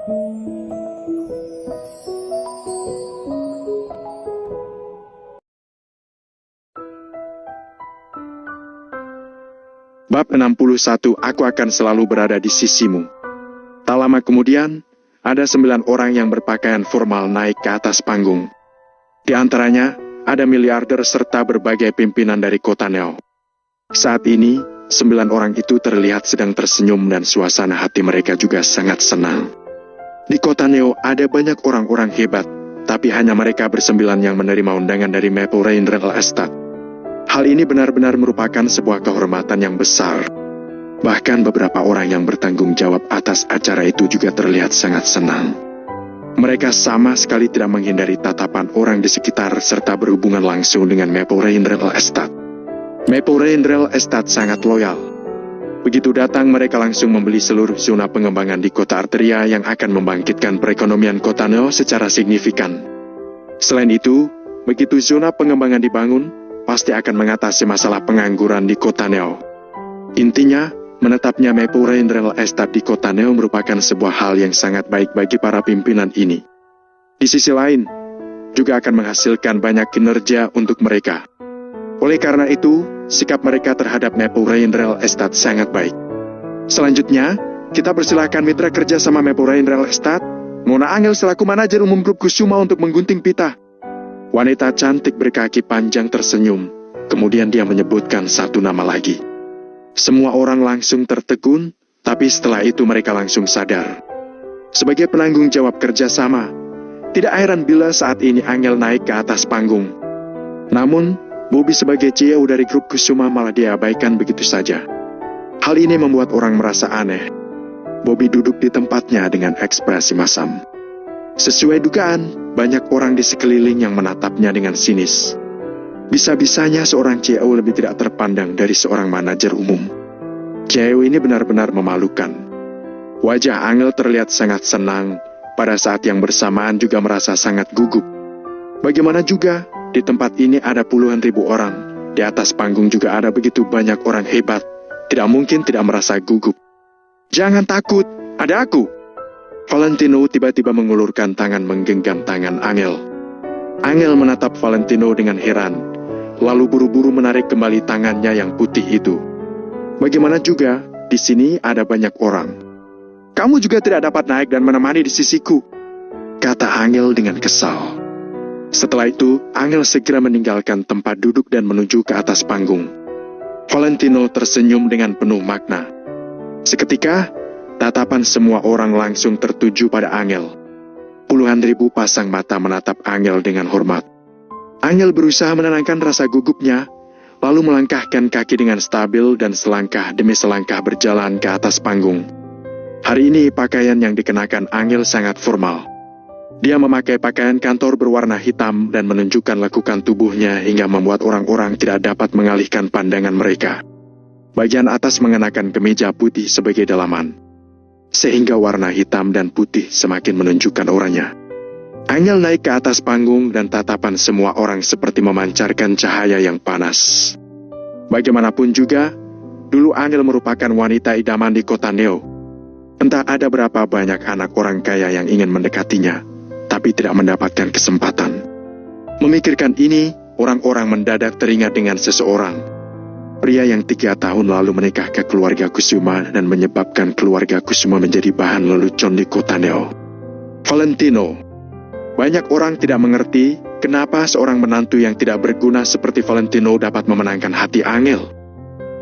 Bab 61, Aku akan selalu berada di sisimu. Tak lama kemudian, ada 9 orang yang berpakaian formal naik ke atas panggung. Di antaranya, ada miliarder serta berbagai pimpinan dari kota Neo. Saat ini, 9 orang itu terlihat sedang tersenyum dan suasana hati mereka juga sangat senang. Di kota Neo ada banyak orang-orang hebat, tapi hanya mereka bersembilan yang menerima undangan dari Maple Rain Real Estate. Hal ini benar-benar merupakan sebuah kehormatan yang besar. Bahkan beberapa orang yang bertanggung jawab atas acara itu juga terlihat sangat senang. Mereka sama sekali tidak menghindari tatapan orang di sekitar serta berhubungan langsung dengan Maple Rain Real Estate. Maple Rain Real Estate sangat loyal. Begitu datang mereka langsung membeli seluruh zona pengembangan di kota Arteria yang akan membangkitkan perekonomian kota Neo secara signifikan. Selain itu, begitu zona pengembangan dibangun, pasti akan mengatasi masalah pengangguran di kota Neo. Intinya, menetapnya Maple Rain Real Estate di kota Neo merupakan sebuah hal yang sangat baik bagi para pimpinan ini. Di sisi lain, juga akan menghasilkan banyak kinerja untuk mereka. Oleh karena itu, sikap mereka terhadap Maple Rain Real Estate sangat baik. Selanjutnya, kita persilakan mitra kerja sama Maple Rain Real Estate, Mona Angel selaku manajer umum grup Kusuma untuk menggunting pita. Wanita cantik berkaki panjang tersenyum, kemudian dia menyebutkan satu nama lagi. Semua orang langsung tertegun, tapi setelah itu mereka langsung sadar. Sebagai penanggung jawab kerjasama, tidak heran bila saat ini Angel naik ke atas panggung. Namun, Bobby sebagai CEO dari grup Kusuma malah diabaikan begitu saja. Hal ini membuat orang merasa aneh. Bobby duduk di tempatnya dengan ekspresi masam. Sesuai dugaan, banyak orang di sekeliling yang menatapnya dengan sinis. Bisa-bisanya seorang CEO lebih tidak terpandang dari seorang manajer umum. CEO ini benar-benar memalukan. Wajah Angel terlihat sangat senang, pada saat yang bersamaan juga merasa sangat gugup. Bagaimana juga, di tempat ini ada puluhan ribu orang, di atas panggung juga ada begitu banyak orang hebat, tidak mungkin tidak merasa gugup. Jangan takut, ada aku. Valentino tiba-tiba mengulurkan tangan menggenggam tangan Angel. Angel menatap Valentino dengan heran, lalu buru-buru menarik kembali tangannya yang putih itu. Bagaimana juga, di sini ada banyak orang. Kamu juga tidak dapat naik dan menemani di sisiku, kata Angel dengan kesal. Setelah itu, Angel segera meninggalkan tempat duduk dan menuju ke atas panggung. Valentino tersenyum dengan penuh makna. Seketika, tatapan semua orang langsung tertuju pada Angel. Puluhan ribu pasang mata menatap Angel dengan hormat. Angel berusaha menenangkan rasa gugupnya, lalu melangkahkan kaki dengan stabil dan selangkah demi selangkah berjalan ke atas panggung. Hari ini pakaian yang dikenakan Angel sangat formal. Dia memakai pakaian kantor berwarna hitam dan menunjukkan lekukan tubuhnya hingga membuat orang-orang tidak dapat mengalihkan pandangan mereka. Bagian atas mengenakan kemeja putih sebagai dalaman, sehingga warna hitam dan putih semakin menunjukkan auranya. Angel naik ke atas panggung dan tatapan semua orang seperti memancarkan cahaya yang panas. Bagaimanapun juga, dulu Angel merupakan wanita idaman di kota Neo. Entah ada berapa banyak anak orang kaya yang ingin mendekatinya, tapi tidak mendapatkan kesempatan. Memikirkan ini, orang-orang mendadak teringat dengan seseorang. Pria yang 3 tahun lalu menikah ke keluarga Kusuma dan menyebabkan keluarga Kusuma menjadi bahan lelucon di kota Neo. Valentino. Banyak orang tidak mengerti kenapa seorang menantu yang tidak berguna seperti Valentino dapat memenangkan hati Angel.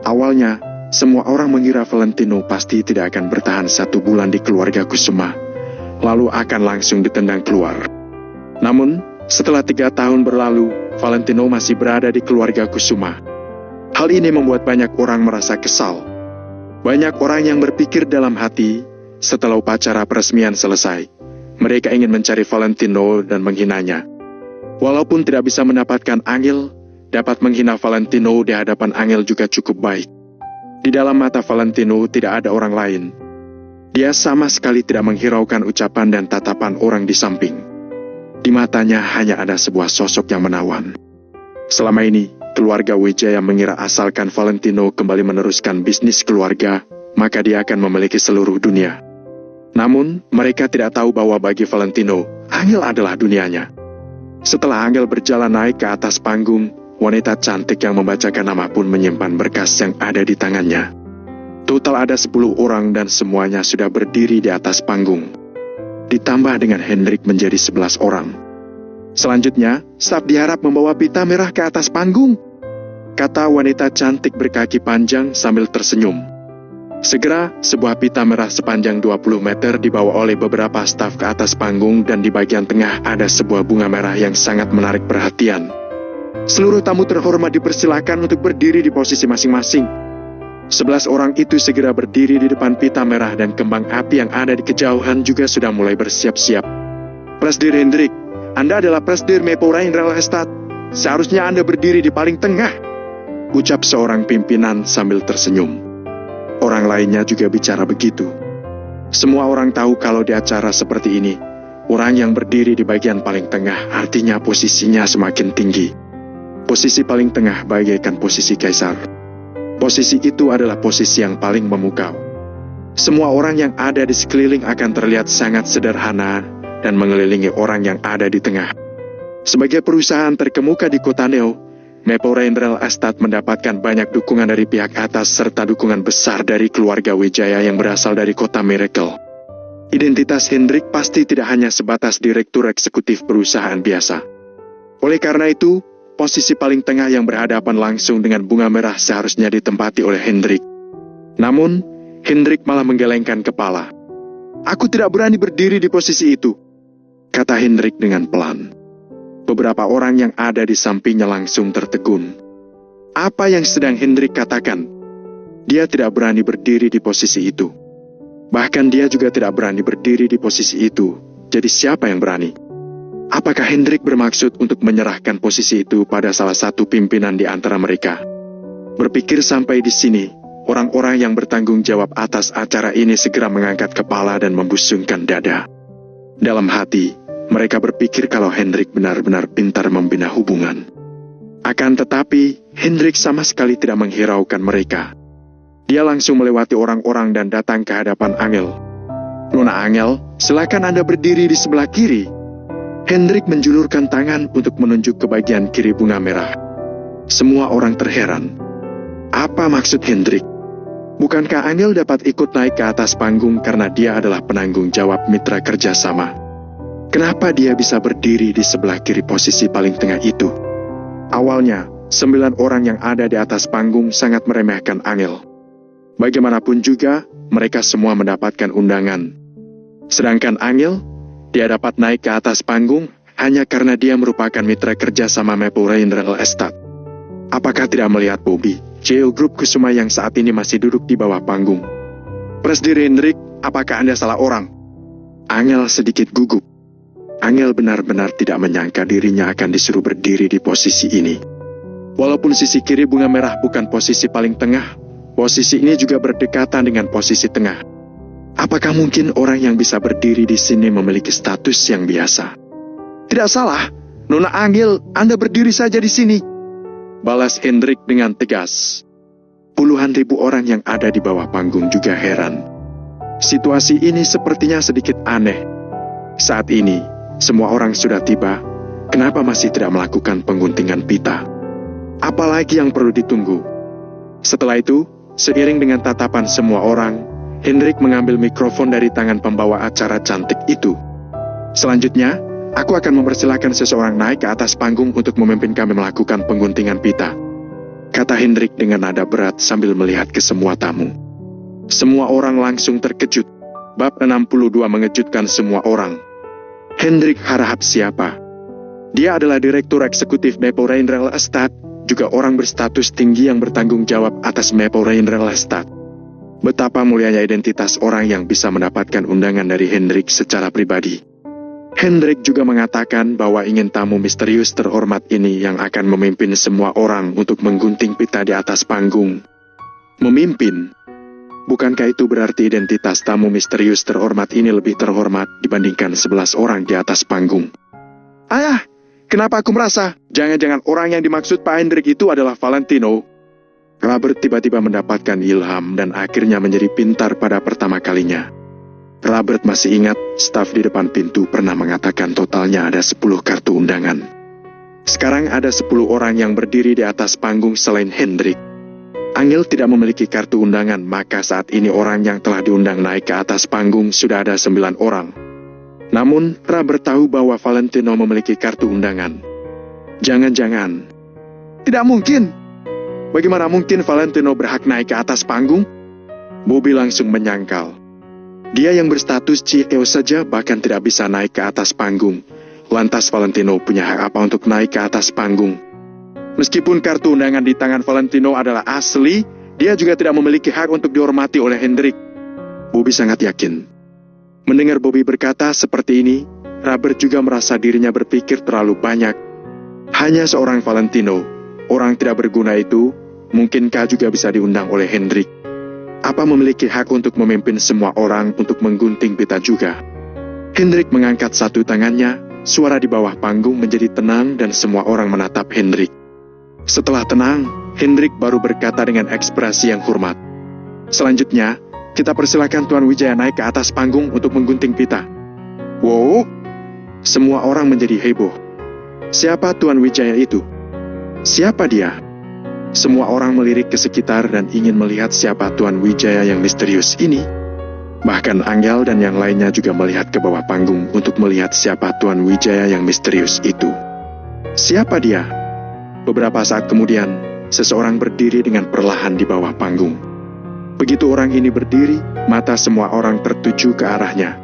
Awalnya, semua orang mengira Valentino pasti tidak akan bertahan 1 bulan di keluarga Kusuma, lalu akan langsung ditendang keluar. Namun, setelah 3 tahun berlalu, Valentino masih berada di keluarga Kusuma. Hal ini membuat banyak orang merasa kesal. Banyak orang yang berpikir dalam hati, setelah upacara peresmian selesai, mereka ingin mencari Valentino dan menghinanya. Walaupun tidak bisa mendapatkan Angel, dapat menghina Valentino di hadapan Angel juga cukup baik. Di dalam mata Valentino tidak ada orang lain. Dia sama sekali tidak menghiraukan ucapan dan tatapan orang di samping. Di matanya hanya ada sebuah sosok yang menawan. Selama ini, keluarga Wijaya mengira asalkan Valentino kembali meneruskan bisnis keluarga, maka dia akan memiliki seluruh dunia. Namun, mereka tidak tahu bahwa bagi Valentino, Angel adalah dunianya. Setelah Angel berjalan naik ke atas panggung, wanita cantik yang membacakan nama pun menyimpan berkas yang ada di tangannya. Total ada 10 orang dan semuanya sudah berdiri di atas panggung. Ditambah dengan Hendrik menjadi 11 orang. Selanjutnya, staf diharap membawa pita merah ke atas panggung, kata wanita cantik berkaki panjang sambil tersenyum. Segera, sebuah pita merah sepanjang 20 meter dibawa oleh beberapa staf ke atas panggung dan di bagian tengah ada sebuah bunga merah yang sangat menarik perhatian. Seluruh tamu terhormat dipersilakan untuk berdiri di posisi masing-masing. 11 orang itu segera berdiri di depan pita merah dan kembang api yang ada di kejauhan juga sudah mulai bersiap-siap. Presdir Hendrik, Anda adalah Presdir Maplewood Real Estate. Seharusnya Anda berdiri di paling tengah, ucap seorang pimpinan sambil tersenyum. Orang lainnya juga bicara begitu. Semua orang tahu kalau di acara seperti ini, orang yang berdiri di bagian paling tengah artinya posisinya semakin tinggi. Posisi paling tengah bagaikan posisi kaisar. Posisi itu adalah posisi yang paling memukau. Semua orang yang ada di sekeliling akan terlihat sangat sederhana dan mengelilingi orang yang ada di tengah. Sebagai perusahaan terkemuka di kota Neo, Maplewood Real Estate mendapatkan banyak dukungan dari pihak atas serta dukungan besar dari keluarga Wijaya yang berasal dari kota Miracle. Identitas Hendrik pasti tidak hanya sebatas direktur eksekutif perusahaan biasa. Oleh karena itu, posisi paling tengah yang berhadapan langsung dengan bunga merah seharusnya ditempati oleh Hendrik. Namun, Hendrik malah menggelengkan kepala. "Aku tidak berani berdiri di posisi itu," kata Hendrik dengan pelan. Beberapa orang yang ada di sampingnya langsung tertegun. Apa yang sedang Hendrik katakan? Dia tidak berani berdiri di posisi itu. Bahkan dia juga tidak berani berdiri di posisi itu. Jadi siapa yang berani? Apakah Hendrik bermaksud untuk menyerahkan posisi itu pada salah satu pimpinan di antara mereka? Berpikir sampai di sini, orang-orang yang bertanggung jawab atas acara ini segera mengangkat kepala dan membusungkan dada. Dalam hati, mereka berpikir kalau Hendrik benar-benar pintar membina hubungan. Akan tetapi, Hendrik sama sekali tidak menghiraukan mereka. Dia langsung melewati orang-orang dan datang ke hadapan Angel. "Nona Angel, silakan Anda berdiri di sebelah kiri." Hendrik menjulurkan tangan untuk menunjuk ke bagian kiri bunga merah. Semua orang terheran. Apa maksud Hendrik? Bukankah Angel dapat ikut naik ke atas panggung karena dia adalah penanggung jawab mitra kerjasama? Kenapa dia bisa berdiri di sebelah kiri posisi paling tengah itu? Awalnya, 9 orang yang ada di atas panggung sangat meremehkan Angel. Bagaimanapun juga, mereka semua mendapatkan undangan. Sedangkan Angel, dia dapat naik ke atas panggung hanya karena dia merupakan mitra kerja sama Maplewood Real Estate. Apakah tidak melihat Bobby, CEO Grup Kusuma yang saat ini masih duduk di bawah panggung? "Presdir Hendrik, apakah Anda salah orang?" Angel sedikit gugup. Angel benar-benar tidak menyangka dirinya akan disuruh berdiri di posisi ini. Walaupun sisi kiri bunga merah bukan posisi paling tengah, posisi ini juga berdekatan dengan posisi tengah. Apakah mungkin orang yang bisa berdiri di sini memiliki status yang biasa? "Tidak salah, Nona Angel, Anda berdiri saja di sini," balas Hendrik dengan tegas. Puluhan ribu orang yang ada di bawah panggung juga heran. Situasi ini sepertinya sedikit aneh. Saat ini, semua orang sudah tiba, kenapa masih tidak melakukan pengguntingan pita? Apalagi yang perlu ditunggu? Setelah itu, seiring dengan tatapan semua orang, Hendrik mengambil mikrofon dari tangan pembawa acara cantik itu. "Selanjutnya, aku akan mempersilahkan seseorang naik ke atas panggung untuk memimpin kami melakukan pengguntingan pita," kata Hendrik dengan nada berat sambil melihat ke semua tamu. Semua orang langsung terkejut. Bab 62 mengejutkan semua orang. Hendrik harahap siapa? Dia adalah direktur eksekutif Maplewood Real Estate, juga orang berstatus tinggi yang bertanggung jawab atas Maplewood Real Estate. Betapa mulianya identitas orang yang bisa mendapatkan undangan dari Hendrik secara pribadi. Hendrik juga mengatakan bahwa ingin tamu misterius terhormat ini yang akan memimpin semua orang untuk menggunting pita di atas panggung. Memimpin? Bukankah itu berarti identitas tamu misterius terhormat ini lebih terhormat dibandingkan 11 orang di atas panggung? "Ayah, kenapa aku merasa jangan-jangan orang yang dimaksud Pak Hendrik itu adalah Valentino?" Robert tiba-tiba mendapatkan ilham dan akhirnya menjadi pintar pada pertama kalinya. Robert masih ingat, staf di depan pintu pernah mengatakan totalnya ada 10 kartu undangan. Sekarang ada 10 orang yang berdiri di atas panggung selain Hendrik. Angel tidak memiliki kartu undangan, maka saat ini orang yang telah diundang naik ke atas panggung sudah ada 9 orang. Namun, Robert tahu bahwa Valentino memiliki kartu undangan. Jangan-jangan. Tidak mungkin. Bagaimana mungkin Valentino berhak naik ke atas panggung? Bobby langsung menyangkal. Dia yang berstatus CEO saja bahkan tidak bisa naik ke atas panggung. Lantas Valentino punya hak apa untuk naik ke atas panggung? Meskipun kartu undangan di tangan Valentino adalah asli, dia juga tidak memiliki hak untuk dihormati oleh Hendrik. Bobby sangat yakin. Mendengar Bobby berkata seperti ini, Robert juga merasa dirinya berpikir terlalu banyak. Hanya seorang Valentino, orang tidak berguna itu, mungkinkah juga bisa diundang oleh Hendrik? Apa memiliki hak untuk memimpin semua orang untuk menggunting pita juga? Hendrik mengangkat satu tangannya, suara di bawah panggung menjadi tenang dan semua orang menatap Hendrik. Setelah tenang, Hendrik baru berkata dengan ekspresi yang hormat. Selanjutnya, kita persilakan Tuan Wijaya naik ke atas panggung untuk menggunting pita. Wow! Semua orang menjadi heboh. Siapa Tuan Wijaya itu? Siapa dia? Semua orang melirik ke sekitar dan ingin melihat siapa Tuan Wijaya yang misterius ini. Bahkan Angel dan yang lainnya juga melihat ke bawah panggung untuk melihat siapa Tuan Wijaya yang misterius itu. Siapa dia? Beberapa saat kemudian, seseorang berdiri dengan perlahan di bawah panggung. Begitu orang ini berdiri, mata semua orang tertuju ke arahnya.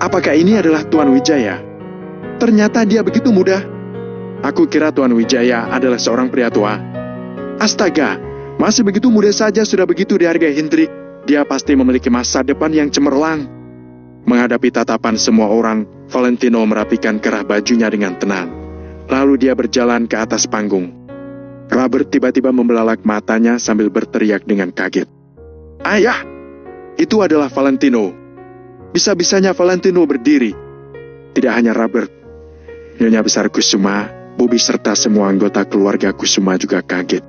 Apakah ini adalah Tuan Wijaya? Ternyata dia begitu mudah. Aku kira Tuan Wijaya adalah seorang pria tua. Astaga, masih begitu muda saja sudah begitu dihargai Hendrik. Dia pasti memiliki masa depan yang cemerlang. Menghadapi tatapan semua orang, Valentino merapikan kerah bajunya dengan tenang. Lalu dia berjalan ke atas panggung. Robert tiba-tiba membelalak matanya sambil berteriak dengan kaget. Ayah! Itu adalah Valentino. Bisa-bisanya Valentino berdiri. Tidak hanya Robert, Nyonya Besar Kusuma, Bobby serta semua anggota keluarga Kusuma juga kaget.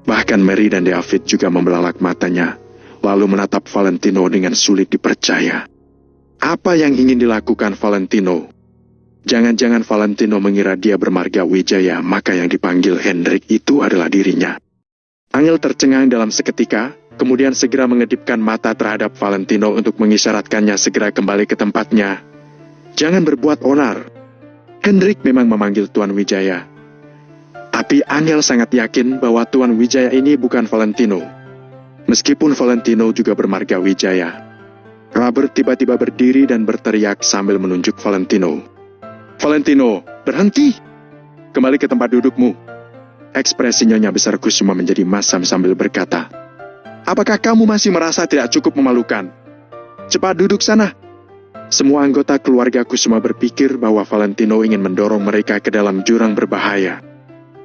Bahkan Mary dan David juga membelalak matanya, lalu menatap Valentino dengan sulit dipercaya. Apa yang ingin dilakukan Valentino? Jangan-jangan Valentino mengira dia bermarga Wijaya, maka yang dipanggil Hendrik itu adalah dirinya. Angel tercengang dalam seketika, kemudian segera mengedipkan mata terhadap Valentino untuk mengisyaratkannya segera kembali ke tempatnya. Jangan berbuat onar. Hendrik memang memanggil Tuan Wijaya. Tapi Angel sangat yakin bahwa Tuan Wijaya ini bukan Valentino. Meskipun Valentino juga bermarga Wijaya. Robert tiba-tiba berdiri dan berteriak sambil menunjuk Valentino. Valentino, berhenti! Kembali ke tempat dudukmu. Ekspresi Nyonya Besar Kusuma menjadi masam sambil berkata, apakah kamu masih merasa tidak cukup memalukan? Cepat duduk sana. Semua anggota keluarga Kusuma berpikir bahwa Valentino ingin mendorong mereka ke dalam jurang berbahaya.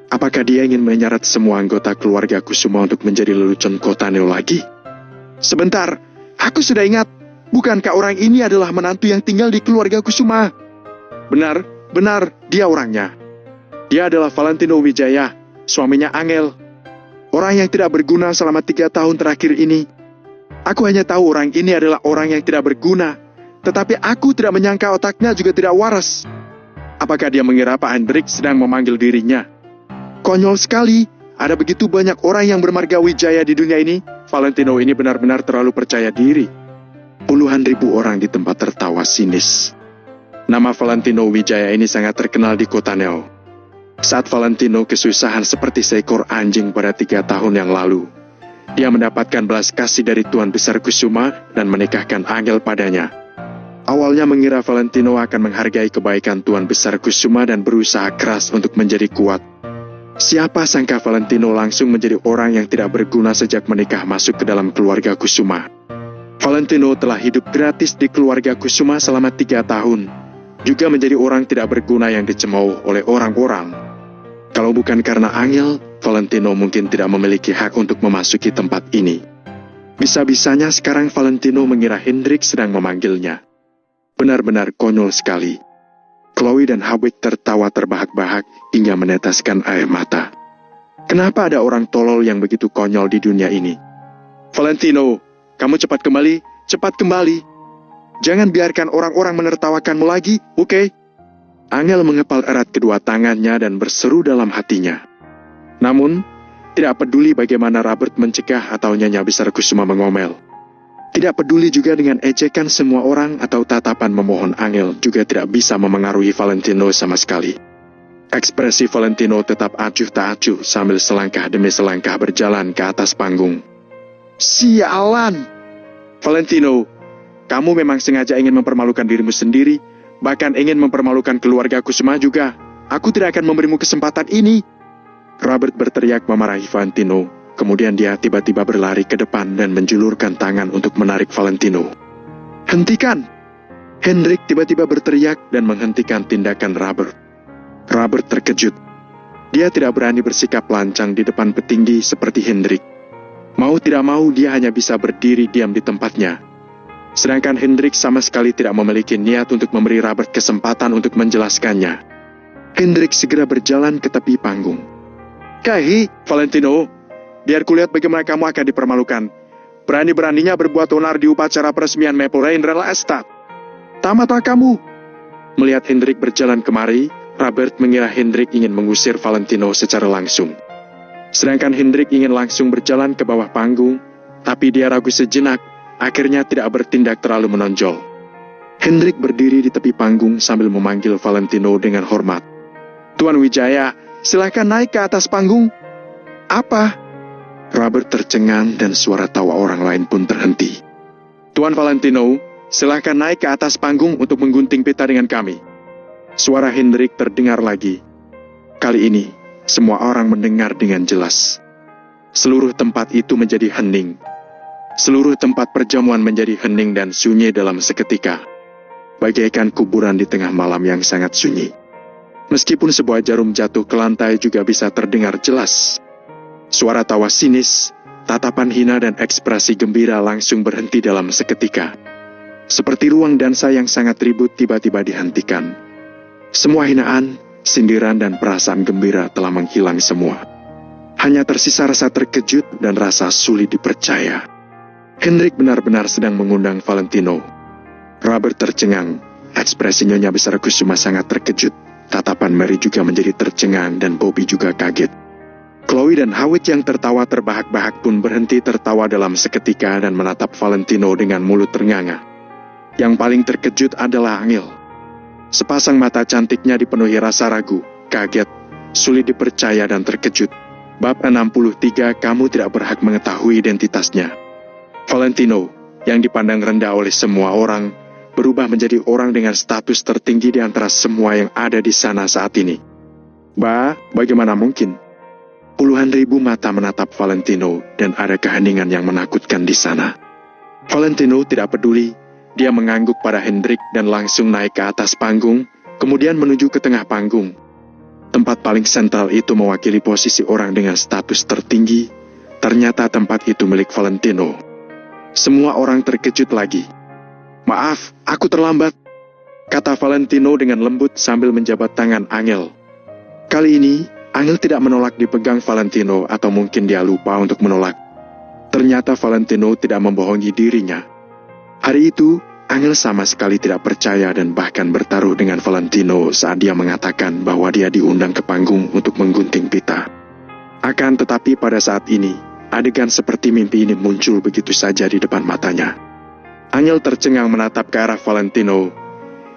Apakah dia ingin menyeret semua anggota keluarga Kusuma untuk menjadi lelucon kota Neo lagi? Sebentar, aku sudah ingat. Bukankah orang ini adalah menantu yang tinggal di keluarga Kusuma? Benar, dia orangnya. Dia adalah Valentino Wijaya, suaminya Angel. Orang yang tidak berguna selama 3 tahun terakhir ini. Aku hanya tahu orang ini adalah orang yang tidak berguna. Tetapi aku tidak menyangka otaknya juga tidak waras. Apakah dia mengira Pak Hendrik sedang memanggil dirinya? Konyol sekali, ada begitu banyak orang yang bermarga Wijaya di dunia ini. Valentino ini benar-benar terlalu percaya diri. Puluhan ribu orang di tempat tertawa sinis. Nama Valentino Wijaya ini sangat terkenal di kota Neo. Saat Valentino kesusahan seperti seekor anjing pada 3 tahun yang lalu, dia mendapatkan belas kasih dari Tuan Besar Kusuma dan menikahkan Angel padanya. Awalnya mengira Valentino akan menghargai kebaikan Tuan Besar Kusuma dan berusaha keras untuk menjadi kuat. Siapa sangka Valentino langsung menjadi orang yang tidak berguna sejak menikah masuk ke dalam keluarga Kusuma. Valentino telah hidup gratis di keluarga Kusuma selama 3 tahun, juga menjadi orang tidak berguna yang dicemooh oleh orang-orang. Kalau bukan karena Angel, Valentino mungkin tidak memiliki hak untuk memasuki tempat ini. Bisa-bisanya sekarang Valentino mengira Hendrik sedang memanggilnya. Benar-benar konyol sekali. Chloe dan Hawik tertawa terbahak-bahak hingga meneteskan air mata. Kenapa ada orang tolol yang begitu konyol di dunia ini? Valentino, kamu cepat kembali cepat kembali. Jangan biarkan orang-orang menertawakanmu lagi, oke? Angel mengepal erat kedua tangannya dan berseru dalam hatinya. Namun, tidak peduli bagaimana Robert mencegah atau Nyonya Besar Kusuma mengomel. Tidak peduli juga dengan ejekan semua orang atau tatapan memohon, Angel juga tidak bisa memengaruhi Valentino sama sekali. Ekspresi Valentino tetap acuh tak acuh sambil selangkah demi selangkah berjalan ke atas panggung. Sialan! Valentino, kamu memang sengaja ingin mempermalukan dirimu sendiri, bahkan ingin mempermalukan keluarga Kusuma juga. Aku tidak akan memberimu kesempatan ini. Robert berteriak memarahi Valentino, kemudian dia tiba-tiba berlari ke depan dan menjulurkan tangan untuk menarik Valentino. Hentikan! Hendrik tiba-tiba berteriak dan menghentikan tindakan Robert. Robert terkejut. Dia tidak berani bersikap lancang di depan petinggi seperti Hendrik. Mau tidak mau dia hanya bisa berdiri diam di tempatnya. Sedangkan Hendrik sama sekali tidak memiliki niat untuk memberi Robert kesempatan untuk menjelaskannya. Hendrik segera berjalan ke tepi panggung. Kahi, Valentino, biar kulihat bagaimana kamu akan dipermalukan. Berani-beraninya berbuat onar di upacara peresmian Maple Rain Real Estate. Tamatlah kamu. Melihat Hendrik berjalan kemari, Robert mengira Hendrik ingin mengusir Valentino secara langsung. Sedangkan Hendrik ingin langsung berjalan ke bawah panggung, tapi dia ragu sejenak, akhirnya tidak bertindak terlalu menonjol. Hendrik berdiri di tepi panggung sambil memanggil Valentino dengan hormat. Tuan Wijaya, silakan naik ke atas panggung. Apa? Robert tercengang dan suara tawa orang lain pun terhenti. Tuan Valentino, silakan naik ke atas panggung untuk menggunting pita dengan kami. Suara Hendrik terdengar lagi. Kali ini, semua orang mendengar dengan jelas. Seluruh tempat itu menjadi hening. Seluruh tempat perjamuan menjadi hening dan sunyi dalam seketika. Bagaikan kuburan di tengah malam yang sangat sunyi. Meskipun sebuah jarum jatuh ke lantai juga bisa terdengar jelas. Suara tawa sinis, tatapan hina dan ekspresi gembira langsung berhenti dalam seketika. Seperti ruang dansa yang sangat ribut tiba-tiba dihentikan. Semua hinaan, sindiran dan perasaan gembira telah menghilang semua. Hanya tersisa rasa terkejut dan rasa sulit dipercaya. Hendrik benar-benar sedang mengundang Valentino. Robert tercengang, ekspresi Nyonya Besar Kusuma sangat terkejut. Tatapan Mary juga menjadi tercengang dan Bobby juga kaget. Chloe dan Howard yang tertawa terbahak-bahak pun berhenti tertawa dalam seketika dan menatap Valentino dengan mulut ternganga. Yang paling terkejut adalah Angel. Sepasang mata cantiknya dipenuhi rasa ragu, kaget, sulit dipercaya dan terkejut. Bab 63, kamu tidak berhak mengetahui identitasnya. Valentino, yang dipandang rendah oleh semua orang, berubah menjadi orang dengan status tertinggi di antara semua yang ada di sana saat ini. Bagaimana mungkin? Puluhan ribu mata menatap Valentino dan ada keheningan yang menakutkan di sana. Valentino tidak peduli. Dia mengangguk pada Hendrik dan langsung naik ke atas panggung, kemudian menuju ke tengah panggung. Tempat paling sentral itu mewakili posisi orang dengan status tertinggi. Ternyata tempat itu milik Valentino. Semua orang terkejut lagi. Maaf, aku terlambat, kata Valentino dengan lembut sambil menjabat tangan Angel. Kali ini, Angel tidak menolak dipegang Valentino atau mungkin dia lupa untuk menolak. Ternyata Valentino tidak membohongi dirinya. Hari itu, Angel sama sekali tidak percaya dan bahkan bertaruh dengan Valentino saat dia mengatakan bahwa dia diundang ke panggung untuk menggunting pita. Akan tetapi pada saat ini, adegan seperti mimpi ini muncul begitu saja di depan matanya. Angel tercengang menatap ke arah Valentino.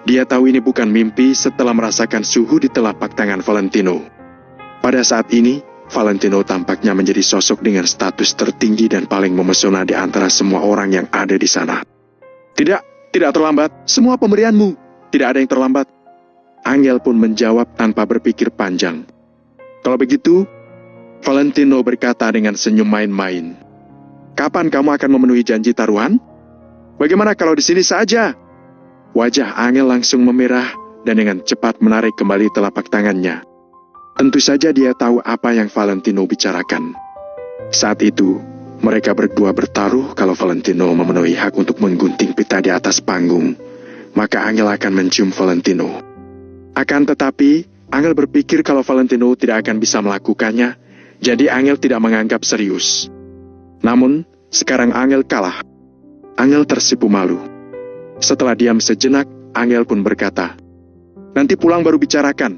Dia tahu ini bukan mimpi setelah merasakan suhu di telapak tangan Valentino. Pada saat ini, Valentino tampaknya menjadi sosok dengan status tertinggi dan paling memesona di antara semua orang yang ada di sana. Tidak terlambat, semua pemberianmu. Tidak ada yang terlambat. Angel pun menjawab tanpa berpikir panjang. Kalau begitu, Valentino berkata dengan senyum main-main. Kapan kamu akan memenuhi janji taruhan? Bagaimana kalau di sini saja? Wajah Angel langsung memerah dan dengan cepat menarik kembali telapak tangannya. Tentu saja dia tahu apa yang Valentino bicarakan. Saat itu, mereka berdua bertaruh kalau Valentino memenuhi hak untuk menggunting pita di atas panggung, maka Angel akan mencium Valentino. Akan tetapi, Angel berpikir kalau Valentino tidak akan bisa melakukannya, jadi Angel tidak menganggap serius. Namun, sekarang Angel kalah. Angel tersipu malu. Setelah diam sejenak, Angel pun berkata, "Nanti pulang baru bicarakan."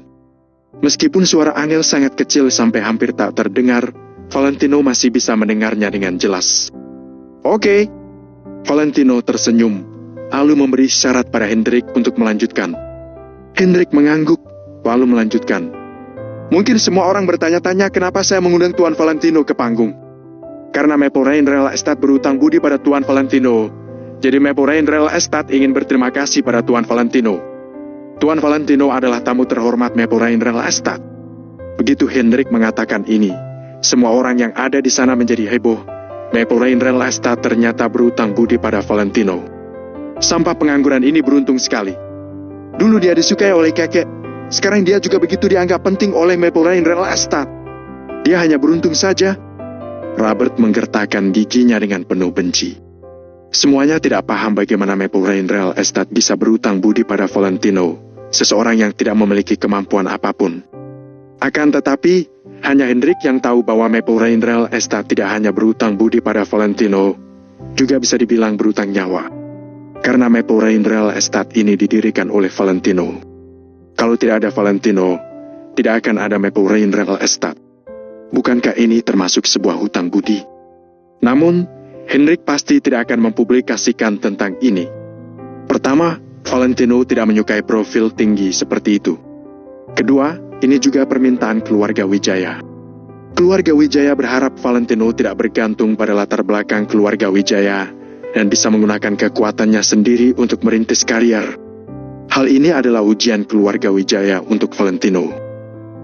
Meskipun suara Angel sangat kecil sampai hampir tak terdengar, Valentino masih bisa mendengarnya dengan jelas. "Oke." Valentino tersenyum, lalu memberi syarat pada Hendrik untuk melanjutkan. Hendrik mengangguk, lalu melanjutkan. "Mungkin semua orang bertanya-tanya kenapa saya mengundang Tuan Valentino ke panggung. Karena Maple Rain Real Estate berutang budi pada Tuan Valentino. Jadi Maple Rain Real Estate ingin berterima kasih pada Tuan Valentino. Tuan Valentino adalah tamu terhormat Maple Rain Real Estate." Begitu Hendrik mengatakan ini, semua orang yang ada di sana menjadi heboh. Maple Rain Real Estate ternyata berutang budi pada Valentino. Sampah pengangguran ini beruntung sekali. Dulu dia disukai oleh kakek, sekarang dia juga begitu dianggap penting oleh Maple Rain Real Estate. Dia hanya beruntung saja. Robert menggertakkan giginya dengan penuh benci. Semuanya tidak paham bagaimana Maple Rain Real Estate bisa berutang budi pada Valentino, seseorang yang tidak memiliki kemampuan apapun. Akan tetapi, hanya Hendrik yang tahu bahwa Maple Rain Real Estate tidak hanya berutang budi pada Valentino, juga bisa dibilang berutang nyawa. Karena Maple Rain Real Estate ini didirikan oleh Valentino. Kalau tidak ada Valentino, tidak akan ada Maple Rain Real Estate. Bukankah ini termasuk sebuah hutang budi? Namun, Hendrik pasti tidak akan mempublikasikan tentang ini. Pertama, Valentino tidak menyukai profil tinggi seperti itu. Kedua, ini juga permintaan keluarga Wijaya. Keluarga Wijaya berharap Valentino tidak bergantung pada latar belakang keluarga Wijaya dan bisa menggunakan kekuatannya sendiri untuk merintis karier. Hal ini adalah ujian keluarga Wijaya untuk Valentino.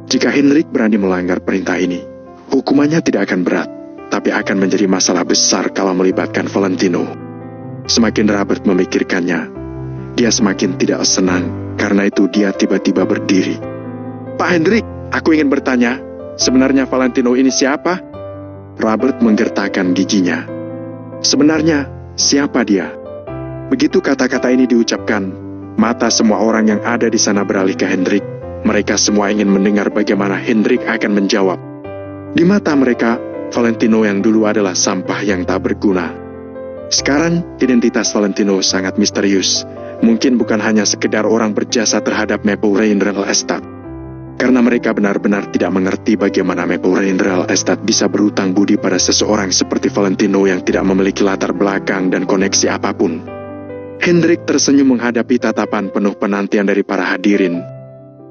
Jika Hendrik berani melanggar perintah ini, hukumannya tidak akan berat, tapi akan menjadi masalah besar kalau melibatkan Valentino. Semakin Robert memikirkannya, dia semakin tidak senang, karena itu dia tiba-tiba berdiri. "Pak Hendrik, aku ingin bertanya, sebenarnya Valentino ini siapa?" Robert menggertakkan giginya. "Sebenarnya, siapa dia?" Begitu kata-kata ini diucapkan, mata semua orang yang ada di sana beralih ke Hendrik. Mereka semua ingin mendengar bagaimana Hendrik akan menjawab. Di mata mereka, Valentino yang dulu adalah sampah yang tak berguna. Sekarang, identitas Valentino sangat misterius. Mungkin bukan hanya sekedar orang berjasa terhadap Maple Rain Real Estate. Karena mereka benar-benar tidak mengerti bagaimana Maple Rain Real Estate bisa berutang budi pada seseorang seperti Valentino yang tidak memiliki latar belakang dan koneksi apapun. Hendrik tersenyum menghadapi tatapan penuh penantian dari para hadirin.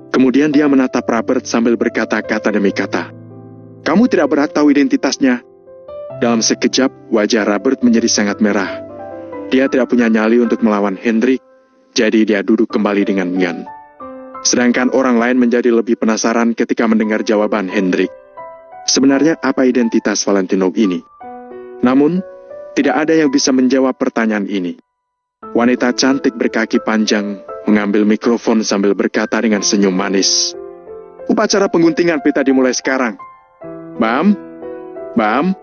Kemudian dia menatap Robert sambil berkata kata demi kata, "Kamu tidak berhak tahu identitasnya." Dalam sekejap, wajah Robert menjadi sangat merah. Dia tidak punya nyali untuk melawan Hendrik, jadi dia duduk kembali dengan enggan. Sedangkan orang lain menjadi lebih penasaran ketika mendengar jawaban Hendrik. Sebenarnya apa identitas Valentino ini? Namun, tidak ada yang bisa menjawab pertanyaan ini. Wanita cantik berkaki panjang mengambil mikrofon sambil berkata dengan senyum manis, "Upacara pengguntingan pita dimulai sekarang. Bam, bam,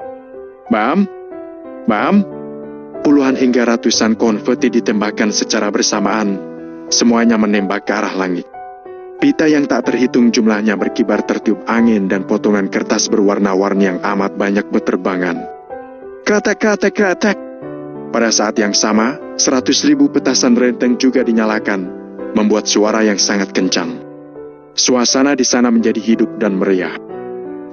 bam, bam." Puluhan hingga ratusan konfeti ditembakkan secara bersamaan, semuanya menembak ke arah langit. Pita yang tak terhitung jumlahnya berkibar tertiup angin dan potongan kertas berwarna-warni yang amat banyak berterbangan. Kratak-kratak-kratak. Pada saat yang sama, 100.000 petasan renteng juga dinyalakan, membuat suara yang sangat kencang. Suasana di sana menjadi hidup dan meriah.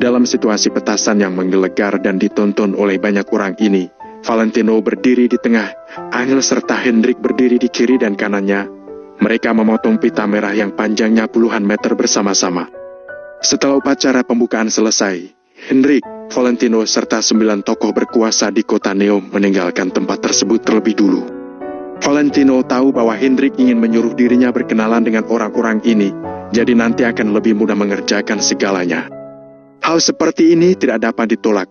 Dalam situasi petasan yang menggelegar dan ditonton oleh banyak orang ini, Valentino berdiri di tengah, Angel serta Hendrik berdiri di kiri dan kanannya. Mereka memotong pita merah yang panjangnya puluhan meter bersama-sama. Setelah upacara pembukaan selesai, Hendrik, Valentino serta 9 tokoh berkuasa di kota Neo meninggalkan tempat tersebut terlebih dulu. Valentino tahu bahwa Hendrik ingin menyuruh dirinya berkenalan dengan orang-orang ini, jadi nanti akan lebih mudah mengerjakan segalanya. Hal seperti ini tidak dapat ditolak.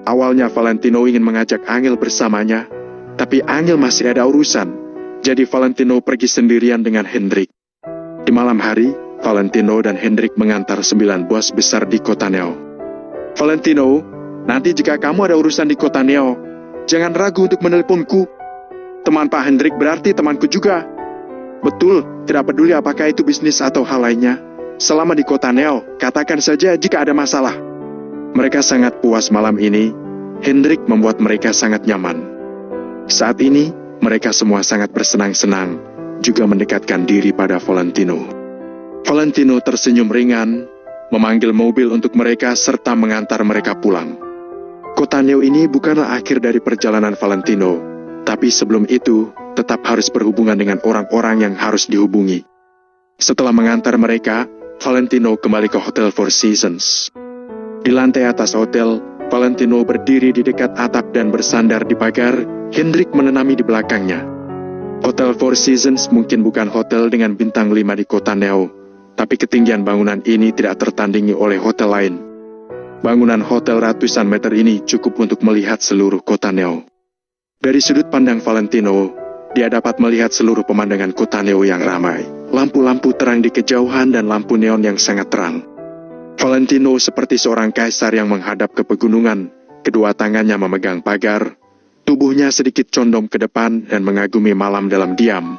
Awalnya Valentino ingin mengajak Angel bersamanya, tapi Angel masih ada urusan. Jadi Valentino pergi sendirian dengan Hendrik. Di malam hari, Valentino dan Hendrik mengantar 9 bos besar di kota Neo. "Valentino, nanti jika kamu ada urusan di kota Neo, jangan ragu untuk menelponku. Teman Pak Hendrik berarti temanku juga." "Betul, tidak peduli apakah itu bisnis atau hal lainnya. Selama di kota Neo, katakan saja jika ada masalah." Mereka sangat puas malam ini. Hendrik membuat mereka sangat nyaman. Saat ini, mereka semua sangat bersenang-senang, juga mendekatkan diri pada Valentino. Valentino tersenyum ringan, memanggil mobil untuk mereka serta mengantar mereka pulang. Kota Neo ini bukanlah akhir dari perjalanan Valentino, tapi sebelum itu, tetap harus berhubungan dengan orang-orang yang harus dihubungi. Setelah mengantar mereka, Valentino kembali ke Hotel Four Seasons. Di lantai atas hotel, Valentino berdiri di dekat atap dan bersandar di pagar. Hendrik menenami di belakangnya. Hotel Four Seasons mungkin bukan hotel dengan bintang 5 di kota Neo, tapi ketinggian bangunan ini tidak tertandingi oleh hotel lain. Bangunan hotel ratusan meter ini cukup untuk melihat seluruh kota Neo. Dari sudut pandang Valentino, dia dapat melihat seluruh pemandangan kota Neo yang ramai. Lampu-lampu terang di kejauhan dan lampu neon yang sangat terang. Valentino seperti seorang kaisar yang menghadap ke pegunungan, kedua tangannya memegang pagar, tubuhnya sedikit condong ke depan dan mengagumi malam dalam diam.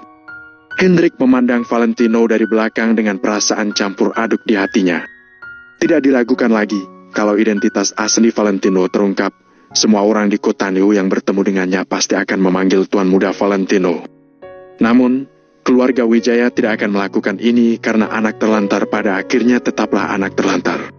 Hendrik memandang Valentino dari belakang dengan perasaan campur aduk di hatinya. Tidak diragukan lagi, kalau identitas asli Valentino terungkap, semua orang di kota Neo yang bertemu dengannya pasti akan memanggil Tuan Muda Valentino. Namun, keluarga Wijaya tidak akan melakukan ini karena anak terlantar pada akhirnya tetaplah anak terlantar.